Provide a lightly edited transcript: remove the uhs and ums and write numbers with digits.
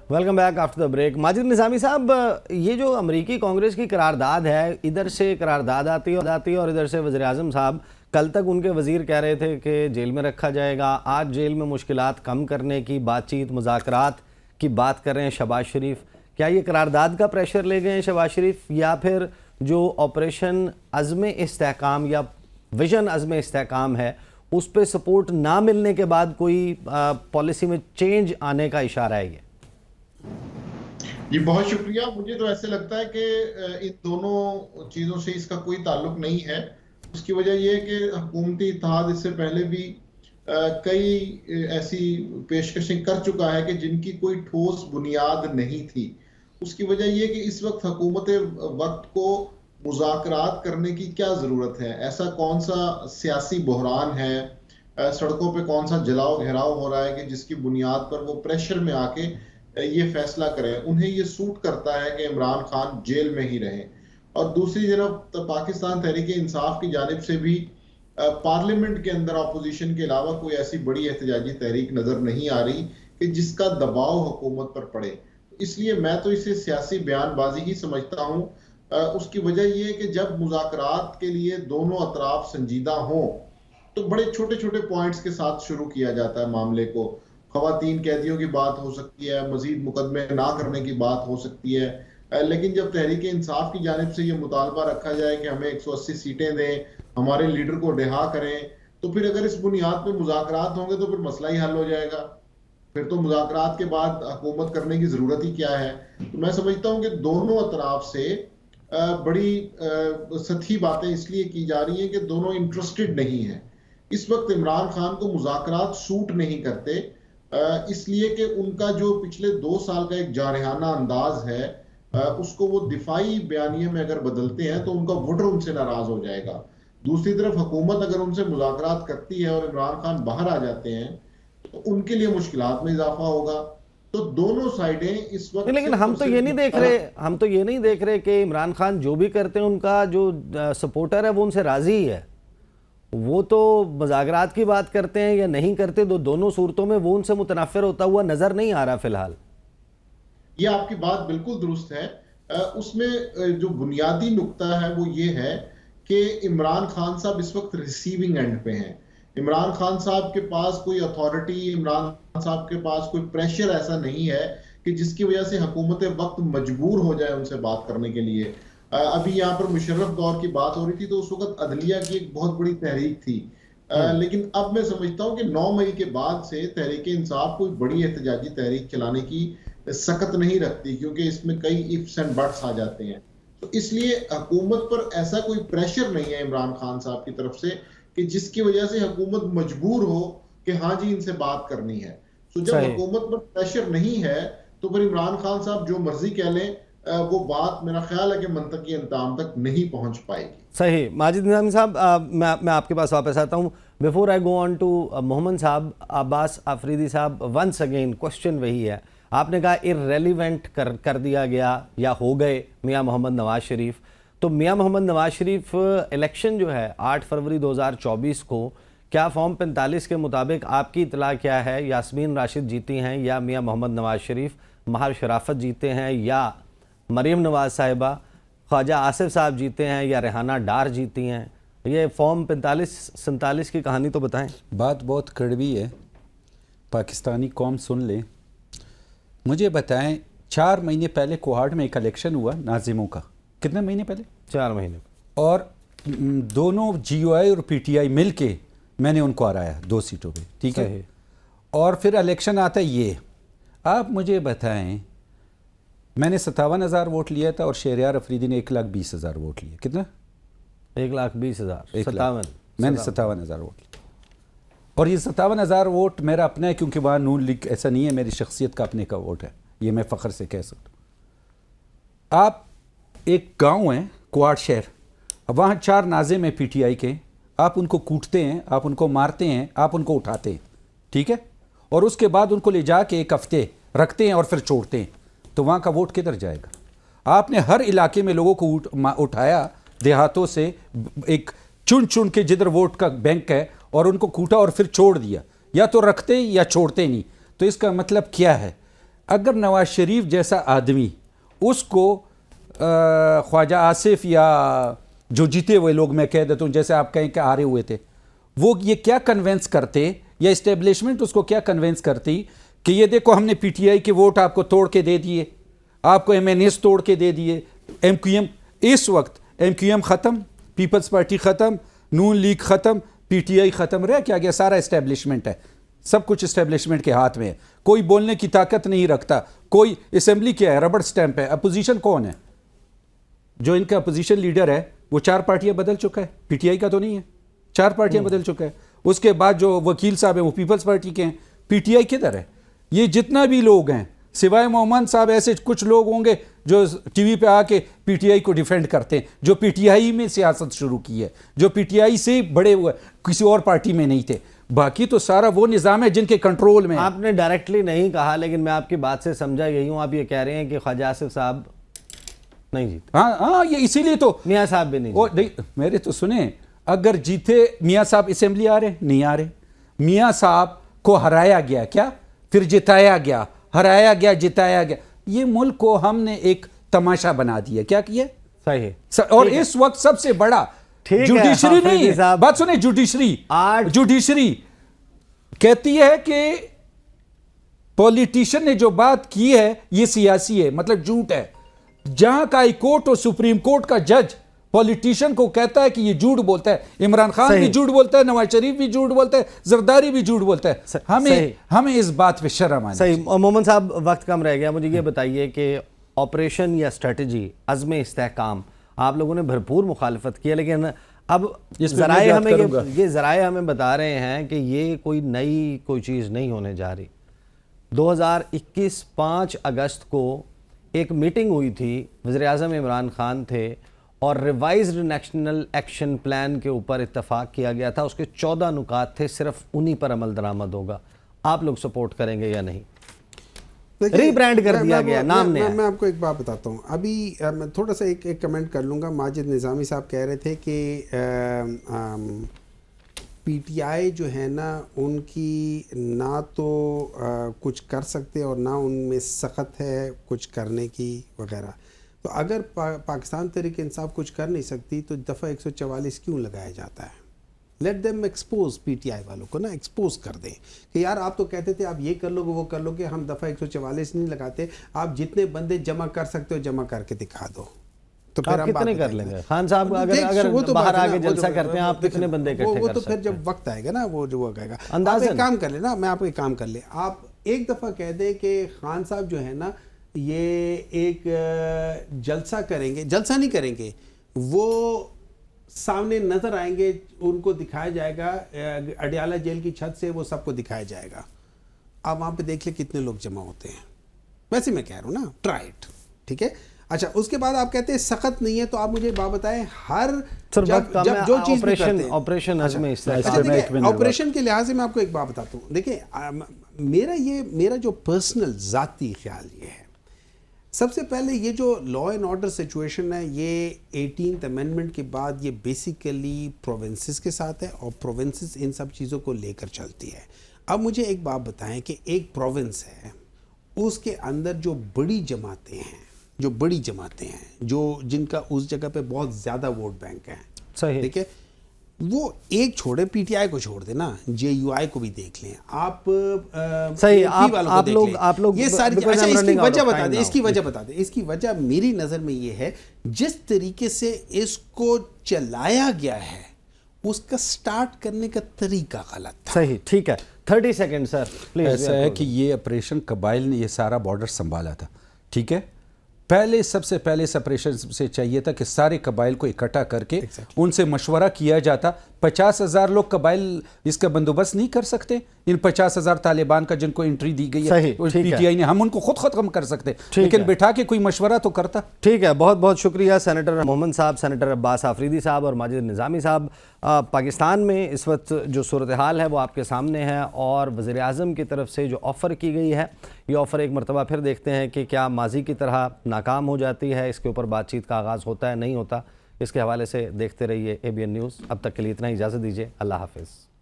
Welcome back after the break. Majid Nizami साहब, ये जो अमरीकी कांग्रेस की करारदाद है, इधर से करारदाद आती है और इधर से वज़ीर-ए-आज़म साहब कल तक उनके वज़ीर कह रहे थे कि जेल में रखा जाएगा। आज जेल में मुश्किलात कम करने की बातचीत, मुज़ाकरात की बात कर रहे हैं शहबाज शरीफ। क्या ये करारदाद का प्रेशर ले गए हैं शहबाज शरीफ, या फिर जो ऑपरेशन अज़्म इस्तेहकाम या विजन अज़्म इस्तेहकाम है उस पर सपोर्ट ना मिलने के बाद कोई पॉलिसी में चेंज आने का इशारा है? जी बहुत शुक्रिया। मुझे तो ऐसे लगता है कि इन दोनों चीज़ों से इसका कोई ताल्लुक नहीं है। उसकी वजह यह है कि हुकूमती इत्तेहाद इससे पहले भी कई ऐसी पेशकशें कर चुका है कि जिनकी कोई ठोस बुनियाद नहीं थी। उसकी वजह यह कि इस वक्त हुकूमत वक्त को मुज़ाकरात करने की क्या ज़रूरत है? ऐसा कौन सा सियासी बहरान है, सड़कों पे कौन सा जलाओ घेराव हो रहा है कि जिसकी बुनियाद पर वो प्रेशर में आके ये फैसला करें? उन्हें ये सूट करता है कि इमरान खान जेल में ही रहें। और दूसरी तरफ तो पाकिस्तान तहरीक इंसाफ की जानिब से भी पार्लियामेंट के अंदर अपोजिशन के अलावा कोई ऐसी बड़ी एहतजाजी तहरीक नजर नहीं आ रही कि जिसका दबाव हुकूमत पर पड़े। इसलिए मैं तो इसे सियासी बयानबाजी ही समझता हूँ। उसकी वजह यह है कि जब मुज़ाकरात के लिए दोनों अतराफ संजीदा हों तो बड़े छोटे छोटे पॉइंट्स के साथ शुरू किया जाता है मामले को। खवातीन कैदियों की बात हो सकती है, मजीद मुकदमे ना करने की बात हो सकती है, लेकिन जब तहरीक इंसाफ की जानिब से ये मुतालबा रखा जाए कि हमें 180 सीटें दें, हमारे लीडर को रिहा करें, तो फिर अगर इस बुनियाद पर मुज़ाकरात होंगे तो फिर मसला ही हल हो जाएगा। फिर तो मुज़ाकरात के बाद हुकूमत करने की ज़रूरत ही क्या है? तो मैं समझता हूँ कि दोनों अतराफ से बड़ी सतही बातें इसलिए की जा रही हैं कि दोनों इंटरेस्टेड नहीं हैं। इस वक्त इमरान खान को मुज़ाकरात सूट नहीं करते, इसलिए कि उनका जो पिछले 2 साल का एक जारहाना अंदाज है, उसको वो दिफाई बयानिए में अगर बदलते हैं तो उनका वोटर उनसे नाराज हो जाएगा। दूसरी तरफ हुकूमत अगर उनसे मुज़ाकरात करती है और इमरान खान बाहर आ जाते हैं तो उनके लिए मुश्किलात में इजाफा होगा। तो दोनों साइडें इस वक्त लेकिन हम तो ये नहीं देख रहे कि इमरान खान जो भी करते हैं उनका जो सपोर्टर है वो उनसे राजी ही है। वो तो मुज़ाकरात की बात करते हैं या नहीं करते, तो दोनों सूरतों में वो उनसे मुतनफ़िर होता हुआ नजर नहीं आ रहा फिलहाल। ये आपकी बात बिल्कुल दुरुस्त है। उसमें जो बुनियादी नुक्ता है वो ये है कि इमरान खान साहब इस वक्त रिसीविंग एंड पे हैं। इमरान खान साहब के पास कोई अथॉरिटी, इमरान साहब के पास कोई प्रेशर ऐसा नहीं है कि जिसकी वजह से हुकूमत वक्त मजबूर हो जाए उनसे बात करने के लिए। अभी यहाँ पर मुशर्रफ दौर की बात हो रही थी तो उस वक्त अदलिया की एक बहुत बड़ी तहरीक थी। लेकिन अब मैं समझता हूँ कि 9 मई के बाद से तहरीक इंसाफ कोई बड़ी एहतजाजी तहरीक चलाने की सकत नहीं रखती, क्योंकि इसमें कई इफ्स एंड बट्स आ जाते हैं। तो इसलिए हुकूमत पर ऐसा कोई प्रेशर नहीं है इमरान खान साहब की तरफ से कि जिसकी वजह से हुकूमत मजबूर हो कि हाँ जी इनसे बात करनी है। तो जब हुकूमत पर प्रेशर नहीं है तो फिर इमरान खान साहब जो मर्जी कह लें, वो बात मेरा ख्याल है कि मंतकी इंतजाम तक नहीं पहुंच पाएगी। सही। माजिद निज़ामी साहब, मैं आपके पास वापस आता हूँ। Before I go on to Mohammad साहब, अब्बास आफरीदी साहब, वंस अगेन क्वेश्चन वही है। आपने कहा इररेलीवेंट कर दिया गया या हो गए मियाँ मोहम्मद नवाज शरीफ। तो मियाँ मोहम्मद नवाज शरीफ इलेक्शन जो है 8 फरवरी 2024 को, क्या फॉर्म 45 के मुताबिक आपकी इतला क्या है, यास्मीन राशिद जीती हैं या मियाँ मोहम्मद नवाज शरीफ, महार शराफत जीते हैं या मरीम नवाज साहिबा, ख्वाजा आसिफ साहब जीते हैं या रेहाना डार जीती हैं? ये फॉर्म 45-47 की कहानी तो बताएं। बात बहुत कड़वी है, पाकिस्तानी कौम सुन ले। मुझे बताएं, 4 महीने पहले कोहाट में एक इलेक्शन हुआ नाजिमों का। कितने महीने पहले? 4 महीने। और दोनों GOI और PTI मिल के मैंने उनको हराया 2 सीटों पे, ठीक है। और फिर इलेक्शन आता है ये। आप मुझे बताएं, मैंने 57,000 वोट लिया था और शहरयार अफरीदी ने 1,20,000 वोट लिए। कितना? 1,20,000। 57। मैंने 57,000 वोट लिया। और ये 57,000 वोट मेरा अपना है, क्योंकि वहाँ नून लीग ऐसा नहीं है, मेरी शख्सियत का अपने का वोट है, ये मैं फ़ख्र से कह सकता हूँ। आप एक गांव है क्वाड शहर, वहाँ 4 नाज़िम हैं PTI के, आप उनको कूटते हैं, आप उनको मारते हैं, आप उनको उठाते हैं, ठीक है, और उसके बाद उनको ले जाके 1 हफ्ते रखते हैं और फिर छोड़ते हैं, तो वहाँ का वोट किधर जाएगा? आपने हर इलाके में लोगों को उठाया देहातों से, एक चुन चुन के जिधर वोट का बैंक है, और उनको कूटा और फिर छोड़ दिया। या तो रखते या छोड़ते नहीं। तो इसका मतलब क्या है? अगर नवाज शरीफ जैसा आदमी उसको ख्वाजा आसिफ या जो जीते हुए लोग, मैं कह देता हूँ जैसे आप कहें कि हारे हुए थे, वो ये क्या कन्वेंस करते या इस्टेब्लिशमेंट उसको क्या कन्वेंस करती कि ये देखो हमने पीटीआई के वोट आपको तोड़ के दे दिए, आपको एमएनएस तोड़ के दे दिए, एमक्यूएम इस वक्त एमक्यूएम ख़त्म, पीपल्स पार्टी ख़त्म, नून लीग ख़त्म, पीटीआई ख़त्म, रह क्या गया? सारा इस्टेब्लिशमेंट है, सब कुछ इस्टेब्लिशमेंट के हाथ में है, कोई बोलने की ताकत नहीं रखता, कोई असेंबली क्या है, रबड़ स्टैंप है। अपोजिशन कौन है? जो इनका अपोजिशन लीडर है वो 4 पार्टियां बदल चुका है, पीटीआई का तो नहीं है, 4 पार्टियां बदल चुका है। उसके बाद जो वकील साहब हैं वो पीपल्स पार्टी के हैं, पीटीआई किधर है? ये जितना भी लोग हैं सिवाय मोहम्मद साहब ऐसे कुछ लोग होंगे जो टीवी पे आके पीटीआई को डिफेंड करते हैं, जो पीटीआई में सियासत शुरू की है, जो पीटीआई से बड़े हुए, किसी और पार्टी में नहीं थे। बाकी तो सारा वो निज़ाम है जिनके कंट्रोल में। आपने डायरेक्टली नहीं कहा, लेकिन मैं आपकी बात से समझा यही हूँ, आप ये कह रहे हैं कि ख्वाजा आसिफ साहब नहीं जीते। हाँ, ये इसीलिए तो मियाँ साहब भी नहीं जीते। मेरे तो सुने, अगर जीते मियाँ साहब असेंबली आ रहे नहीं आ रहे, मियाँ साहब को हराया गया क्या, फिर जिताया गया, हराया गया, जिताया गया, ये मुल्क को हमने एक तमाशा बना दिया। क्या किया? सही है। और इस वक्त सबसे बड़ा जुडिशरी नहीं है, बात सुने, जुडिशरी कहती है कि पॉलिटिशियन ने जो बात की है ये सियासी है, मतलब झूठ है। जहां का हाई कोर्ट और सुप्रीम कोर्ट का जज पॉलिटिशियन को कहता है कि ये झूठ बोलता है, इमरान खान भी झूठ बोलता है, नवाज शरीफ भी झूठ बोलता है, जरदारी भी झूठ बोलता है, हमें इस बात पे शर्म आनी चाहिए। सही। मोहम्मद साहब, वक्त कम रह गया, मुझे ये बताइए कि ऑपरेशन या स्ट्रेटजी अज़्म इस्तेहकाम, आप लोगों ने भरपूर मुखालफत की है, लेकिन अब ज़राए हमें बता रहे हैं कि ये कोई नई कोई चीज़ नहीं होने जा रही। 2021 5 अगस्त को एक मीटिंग हुई थी, वज़ीर-ए-आज़म इमरान खान थे और रिवाइज्ड नेशनल एक्शन प्लान के ऊपर इत्तफाक किया गया था। उसके 14 नुकात थे, सिर्फ उन्हीं पर अमल दरामद होगा। आप लोग सपोर्ट करेंगे या नहीं? रीब्रांड कर दिया गया, नाम ने। मैं आपको एक बात बताता हूँ। अभी मैं थोड़ा सा एक कमेंट कर लूँगा। माजिद निज़ामी साहब कह रहे थे कि पीटीआई जो है ना, उनकी ना तो कुछ कर सकते और ना उनमें सख्त है कुछ करने की वगैरह। तो अगर पाकिस्तान तहरीक इंसाफ कुछ कर नहीं सकती तो दफ़ा 144 क्यों लगाया जाता है? लेट देम एक्सपोज, पीटीआई वालों को ना एक्सपोज कर दें कि यार आप तो कहते थे आप ये कर लोगे वो कर लोगे, हम दफ़ा 144 नहीं लगाते, आप जितने बंदे जमा कर सकते हो जमा करके दिखा दो। तो फिर आप कितने कर लेंगे? खान साहब अगर तो बाहर आके जलसा करते हैं, आप कितने बंदे इकट्ठे कर सकते हैं? वो तो फिर जब वक्त आएगा ना, वो जो आएगा। अंदाज़न आप एक काम कर लेना, मैं आपको एक काम कर ले, आप एक दफ़ा कह दें कि खान साहब जो है ना ये एक जलसा करेंगे, जलसा नहीं करेंगे, वो सामने नजर आएंगे, उनको दिखाया जाएगा अडियाला जेल की छत से, वो सबको दिखाया जाएगा। आप वहाँ पे देख ले कितने लोग जमा होते हैं। वैसे मैं कह रहा हूँ ना, ट्राई इट, ठीक है। अच्छा, उसके बाद आप कहते हैं सख्त नहीं है, तो आप मुझे बात बताएं, हर जब जो चीज़ ऑपरेशन के लिहाज से मैं आपको एक बात बताता हूँ। देखिए, मेरा जो पर्सनल ज़ाती ख्याल ये है, सबसे पहले ये जो लॉ एंड ऑर्डर सिचुएशन है, ये 18th अमेंडमेंट के बाद ये बेसिकली प्रोविंसेस के साथ है और प्रोविंसेस इन सब चीज़ों को लेकर चलती है। अब मुझे एक बात बताएं कि एक प्रोविंस है, उसके अंदर जो बड़ी जमातें हैं, जो जिनका उस जगह पे बहुत ज़्यादा वोट बैंक है, सही, ठीक है, वो एक छोड़े, पीटीआई को छोड़ देना, जेयूआई को भी देख लें आप, सही, आप लोग ये सारी। अच्छा, इसकी वजह बता दें, इसकी वजह मेरी नज़र में ये है, जिस तरीके से इसको चलाया गया है उसका स्टार्ट करने का तरीका गलत था। सही, ठीक है। 30 सेकंड सर प्लीज। ऐसा है कि ये ऑपरेशन कबाइल ने ये सारा बॉर्डर संभाला था, ठीक है। सबसे पहले इस ऑपरेशन से चाहिए था कि सारे कबाइल को इकट्ठा करके उनसे मशवरा किया जाता। 50,000 लोग कबाइल इसका बंदोबस्त नहीं कर सकते, इन 50,000 तालिबान का जिनको एंट्री दी गई है पीटीआई ने, हम उनको खुद खत्म कर सकते, लेकिन बिठा के कोई मशवरा तो करता। ठीक है, बहुत बहुत शुक्रिया सेनेटर मोहम्मद साहब, सेनेटर अब्बास आफरीदी साहब और माजिद निज़ामी साहब। पाकिस्तान में इस वक्त जो सूरत हाल है वो आपके सामने है और वज़ीर आज़म की तरफ से जो ऑफ़र की गई है, ये ऑफ़र एक मरतबा फिर देखते हैं कि क्या माजी की तरह नाकाम हो जाती है, इसके ऊपर बातचीत का आगाज़ होता है, नहीं होता। इसके हवाले से देखते रहिए ABN न्यूज़। अब तक के लिए इतना ही, इजाज़त दीजिए, अल्लाह हाफ़िज़।